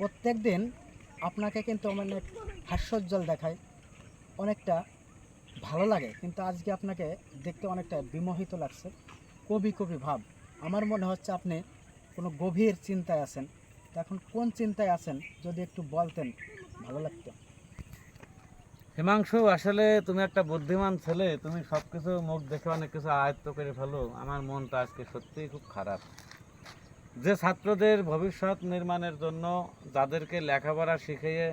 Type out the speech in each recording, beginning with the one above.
প্রত্যেক দিন আপনাকে কিন্তু অনেক হাস্যোজ্জ্বল দেখায়, অনেকটা ভালো লাগে, কিন্তু আজকে আপনাকে দেখতে অনেকটা বিমোহিত লাগছে, কবি কবি ভাব। আমার মনে হচ্ছে আপনি কোনো গভীর চিন্তায় আছেন। তো এখন কোন চিন্তায় আছেন যদি একটু বলতেন ভালো লাগতো। হিমাংশু, আসলে তুমি একটা বুদ্ধিমান ছেলে, তুমি সব কিছু মুখ দেখে অনেক কিছু আয়ত্ত করে ফেলো। আমার মনটা আজকে সত্যিই খুব খারাপ। যে ছাত্রদের ভবিষ্যৎ নির্মাণের জন্য, যাদেরকে লেখাপড়া শিখিয়ে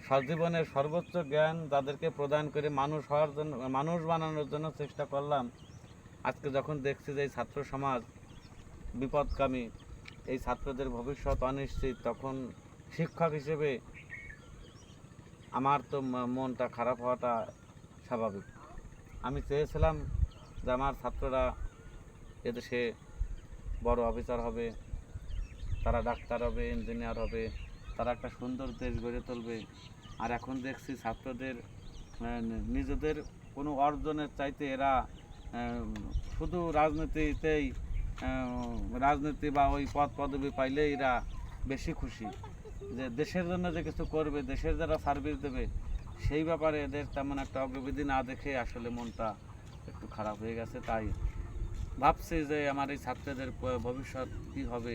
সজীবনের সর্বোচ্চ জ্ঞান যাদেরকে প্রদান করে মানুষ হওয়ার জন্য, মানুষ বানানোর জন্য চেষ্টা করলাম, আজকে যখন দেখছি যে এই ছাত্র সমাজ বিপদগামী, এই ছাত্রদের ভবিষ্যৎ অনিশ্চিত, তখন শিক্ষক হিসেবে আমার তো মনটা খারাপ হওয়াটা স্বাভাবিক। আমি চেয়েছিলাম যে আমার ছাত্ররা এদেশে বড় অফিসার হবে, তারা ডাক্তার হবে, ইঞ্জিনিয়ার হবে, তারা একটা সুন্দর দেশ গড়ে তুলবে। আর এখন দেখছি ছাত্রদের নিজেদের কোনো অর্জনের চাইতে এরা শুধু রাজনীতিতেই, রাজনীতি বা ওই পদ পদবি পাইলে এরা বেশি খুশি। যে দেশের জন্য যে কিছু করবে, দেশের যারা সার্ভিস দেবে, সেই ব্যাপারে এদের তেমন একটা অগ্রগতি না দেখে আসলে মনটা একটু খারাপ হয়ে গেছে। তাই ভাবছি যে আমার এই ছাত্রদের ভবিষ্যৎ কী হবে,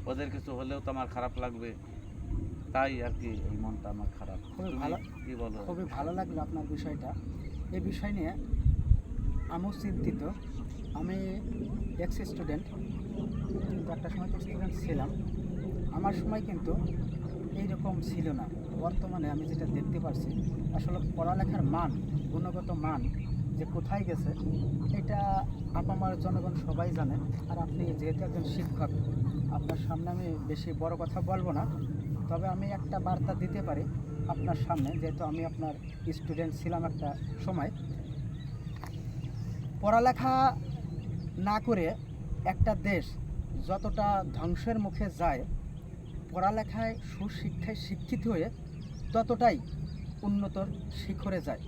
ওদের কিছু হলেও তো আমার খারাপ লাগবে। তাই আর কি এই মনটা আমার খারাপ। খুবই তুমি ভালো, কি বলো? খুবই ভালো লাগলো আপনার বিষয়টা। এই বিষয় নিয়ে আমিও চিন্তিত। আমি এক্স স্টুডেন্ট, কিন্তু একটা সময় তো স্টুডেন্ট ছিলাম। আমার সময় কিন্তু এইরকম ছিল না। বর্তমানে আমি যেটা দেখতে পাচ্ছি, আসলে পড়ালেখার মান, গুণগত মান যে কোথায় গেছে, এটা আপামার জনগণ সবাই জানে। আর আপনি যেহেতু একজন শিক্ষক, আপনার সামনে আমি বেশি বড় কথা বলবো না, তবে আমি একটা বার্তা দিতে পারি আপনার সামনে, যেহেতু আমি আপনার স্টুডেন্ট ছিলাম একটা সময়। পড়ালেখা না করে একটা দেশ যতটা ধ্বংসের মুখে যায়, পড়ালেখায় সুশিক্ষায় শিক্ষিত হয়ে ততটাই উন্নতর শিখরে যায়।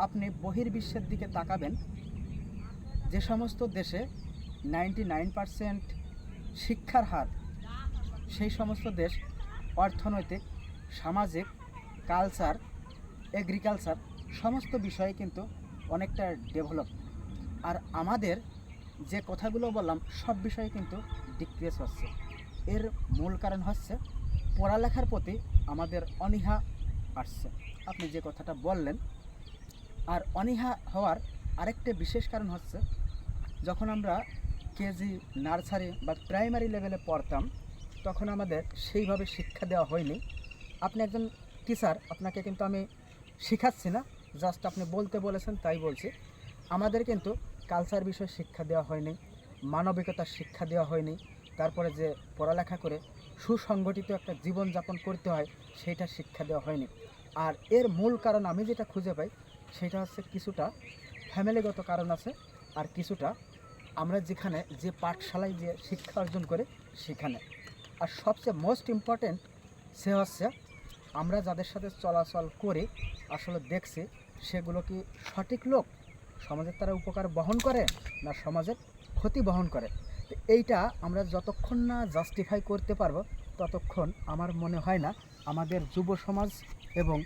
আপনি বহির্বিশ্বের দিকে তাকাবেন, যে সমস্ত দেশে 99% শিক্ষার হার, সেই সমস্ত দেশ অর্থনৈতিক, সামাজিক, কালচার, এগ্রিকালচার সমস্ত বিষয়ে কিন্তু অনেকটা ডেভেলপ। আর আমাদের যে কথাগুলো বললাম সব বিষয়ে কিন্তু ডিক্রিজ হচ্ছে। এর মূল কারণ হচ্ছে পড়ালেখার প্রতি আমাদের অনীহা আসছে, আপনি যে কথাটা বললেন। আর অনীহা হওয়ার আরেকটা বিশেষ কারণ হচ্ছে, যখন আমরা কেজি, নার্সারি বা প্রাইমারি লেভেলে পড়তাম, তখন আমাদের সেইভাবে শিক্ষা দেওয়া হয়নি। আপনি একজন টিচার, আপনাকে কিন্তু আমি শেখাচ্ছি না, জাস্ট আপনি বলতে বলেছেন তাই বলছি। আমাদের কিন্তু কালচার বিষয়ে শিক্ষা দেওয়া হয়নি, মানবিকতার শিক্ষা দেওয়া হয়নি। তারপরে যে পড়ালেখা করে সুসংগঠিত একটা জীবনযাপন করতে হয়, সেইটা শিক্ষা দেওয়া হয়নি। আর এর মূল কারণ আমি যেটা খুঁজে পাই, সেটা হচ্ছে কিছুটা ফ্যামিলিগত কারণ আছে, আর কিছুটা আমরা যেখানে যে পাঠশালায় যে শিক্ষা অর্জন করে সেখানে। আর সবচেয়ে মোস্ট ইম্পর্ট্যান্ট সে হচ্ছে আমরা যাদের সাথে চলাচল করি, আসলে দেখছি সেগুলো কি সঠিক লোক, সমাজের তারা উপকার বহন করে না সমাজের ক্ষতি বহন করে। তো এইটা আমরা যতক্ষণ না জাস্টিফাই করতে পারবো, ততক্ষণ আমার মনে হয় না আমাদের যুব সমাজ এবং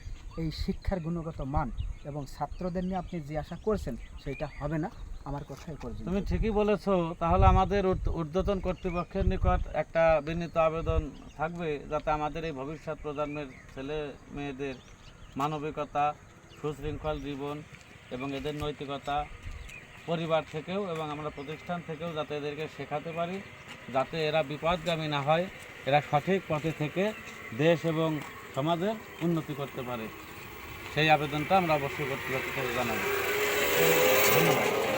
এই শিক্ষার গুণগত মান এবং ছাত্রদের নিয়ে আপনি যে আশা করছেন সেইটা হবে না। আমার কথাই করছি। তুমি ঠিকই বলেছো। তাহলে আমাদের ঊর্ধ্বতন কর্তৃপক্ষের নিকট একটা বিনীত আবেদন থাকবে, যাতে আমাদের এই ভবিষ্যৎ প্রজন্মের ছেলে মেয়েদের মানবিকতা, সুশৃঙ্খল জীবন এবং এদের নৈতিকতা পরিবার থেকেও এবং আমরা প্রতিষ্ঠান থেকেও যাতে এদেরকে শেখাতে পারি, যাতে এরা বিপদগামী না হয়, এরা সঠিক পথে থেকে দেশ এবং সমাজের উন্নতি করতে পারে। সেই আবেদনটা আমরা অবশ্যই কর্তৃপক্ষকে জানাবো। ধন্যবাদ।